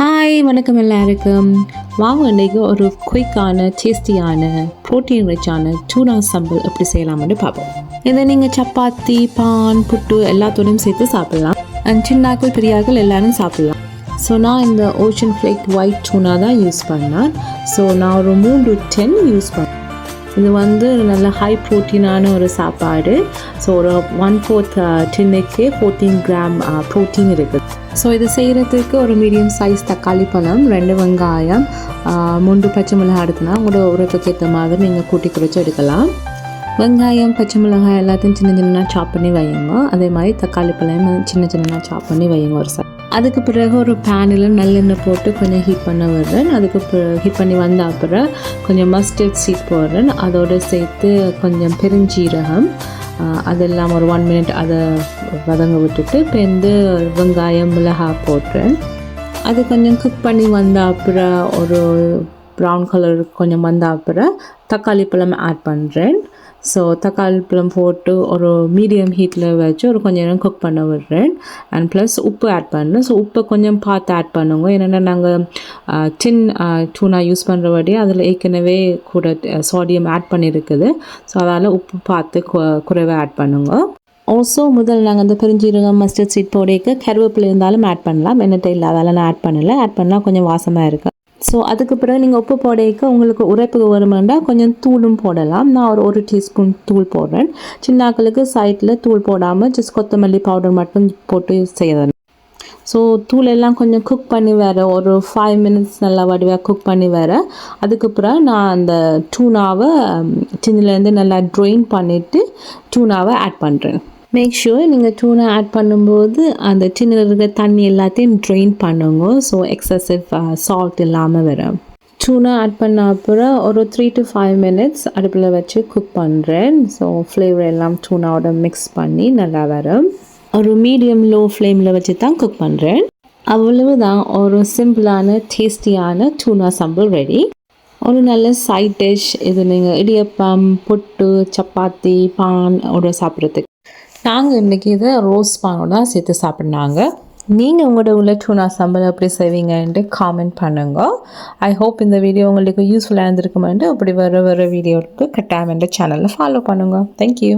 Hi வணக்கம் எல்லாருக்கும். வாங்க இன்றைக்கு ஒரு குயிக்கான டேஸ்டியான ப்ரோட்டீன் ரிச்சான டூனா சம்பல் எப்படி செய்யலாம்னு பார்ப்போம். இதை நீங்கள் சப்பாத்தி பான் புட்டு எல்லாத்தோடையும் சேர்த்து சாப்பிட்லாம். அண்ட் சின்னாக்கள் பெரியாக்கள் எல்லாரும் சாப்பிட்லாம். ஸோ நான் இந்த ஓஷன் ஃப்ளேக் ஒயிட் டூனா தான் யூஸ் பண்ணேன். ஸோ நான் ஒரு 3 to 10 யூஸ் பண்ணேன். இது நல்ல ஹை ப்ரோட்டீனான ஒரு சாப்பாடு. ஸோ ஒரு 1/4 டின்னுக்கே 14 கிராம் ப்ரோட்டீன் இருக்குது. ஸோ இது செய்கிறதுக்கு ஒரு மீடியம் சைஸ் தக்காளி பழம், 2 வெங்காயம், 3 பச்சை மிளகாய் எடுத்துனா உங்களோட உரத்துக்கு ஏற்ற மாதிரி நீங்கள் கூட்டி குறைச்சி எடுக்கலாம். வெங்காயம் பச்சை மிளகாய் எல்லாத்தையும் சின்ன சின்னதாக சாப் பண்ணி வையுங்க. அதே மாதிரி தக்காளி பழம் சின்ன சின்னதாக சாப் பண்ணி வையுங்க ஒரு சைட். அதுக்கு பிறகு ஒரு பேனில் நல்லெண்ணெய் போட்டு கொஞ்சம் ஹீட் பண்ண விடுறேன். அதுக்கு ஹீட் பண்ணி வந்த அப்புறம் கொஞ்சம் மஸ்டர்ட் சீட் போடுறேன். அதோடு சேர்த்து கொஞ்சம் பெருஞ்சீரகம், அதெல்லாம் ஒரு 1 minute அதை வதங்க விட்டுட்டு இப்போ வெங்காயம் மிளகாய் போட்டுறேன். அது கொஞ்சம் குக் பண்ணி வந்த அப்புறம் ஒரு ப்ரௌன் கலர் கொஞ்சம் வந்த அப்புறம் தக்காளி பழம் ஆட் பண்ணுறேன். ஸோ தக்காளி பழம் போட்டு ஒரு மீடியம் ஹீட்டில் வச்சு ஒரு கொஞ்சம் நேரம் குக் பண்ண விடுறேன். அண்ட் ப்ளஸ் உப்பு ஆட் பண்ணேன். ஸோ உப்பை கொஞ்சம் பார்த்து ஆட் பண்ணுங்க. ஏன்னா நாங்கள் டின் டூனா யூஸ் பண்ணுறபடி அதில் ஏற்கனவே கூட சோடியம் ஆட் பண்ணியிருக்குது. ஸோ அதால் உப்பு பார்த்து குறைவாக ஆட் பண்ணுங்க. ஆல்சோ நாங்கள் அந்த பெருஞ்சீரகம் மஸ்டர்ட் சீட் போடைக்கு கருவேப்பிலை இருந்தாலும் ஆட் பண்ணலாம். என்னட்ட இல்லை, அதெல்லாம் நான் ஆட் பண்ணலை. ஆட் பண்ணால் கொஞ்சம் வாசமாக இருக்குது. ஸோ அதுக்கு பிறகு நீங்கள் உப்பு போடைக்கு உங்களுக்கு உரைப்புக்கு வருமாண்டா கொஞ்சம் தூளும் போடலாம். நான் ஒரு டீஸ்பூன் தூள் போடுறேன். சின்னாக்களுக்கு சைட்டில் தூள் போடாமல் ஜஸ்ட் கொத்தமல்லி பவுடர் மட்டும் போட்டு செய்யணும். ஸோ தூள் எல்லாம் கொஞ்சம் குக் பண்ணி ஒரு 5 minutes நல்லா வடிவாக குக் பண்ணி அதுக்கப்புறம் நான் அந்த டூனாவை சின்னிலேருந்து நல்லா ட்ரெயின் பண்ணிவிட்டு டூனாவை ஆட் பண்ணுறேன். மேக் ஷூர் நீங்கள் டூனா ஆட் பண்ணும்போது அந்த டின்னில் இருக்கிற தண்ணி எல்லாத்தையும் ட்ரெயின் பண்ணுங்க. ஸோ எக்ஸசிவ் சால்ட் இல்லாமல் வரும். டூனா ஆட் பண்ண அப்புறம் ஒரு 3 to 5 minutes அடுப்பில் வச்சு குக் பண்ணுறேன். ஸோ ஃப்ளேவர் எல்லாம் டூனாவோட மிக்ஸ் பண்ணி நல்லா வரும். ஒரு மீடியம் லோ ஃப்ளேமில் வச்சு தான் குக் பண்ணுறேன். அவ்வளவு தான், ஒரு சிம்பிளான டேஸ்டியான டூனா சம்பல் ரெடி. ஒரு நல்ல சைட் டிஷ் இது. நீங்கள் இடியப்பம் புட்டு சப்பாத்தி பானோட சாப்பிட்றதுக்கு. நாங்கள் இன்றைக்கி இதை ரோஸ் பானோட தான் சேர்த்து சாப்பிட்னாங்க. நீங்கள் உங்களோட டூனா சம்பல் எப்படி செய்வீங்கன்ட்டு காமெண்ட் பண்ணுங்க. ஐ ஹோப் இந்த வீடியோ உங்களுக்கு யூஸ்ஃபுல்லாக இருந்திருக்குமென்ட்டு அப்படி வர வீடியோவுக்கு கட்டாயம் என்ற சேனலில் ஃபாலோ பண்ணுங்கள். தேங்க்யூ.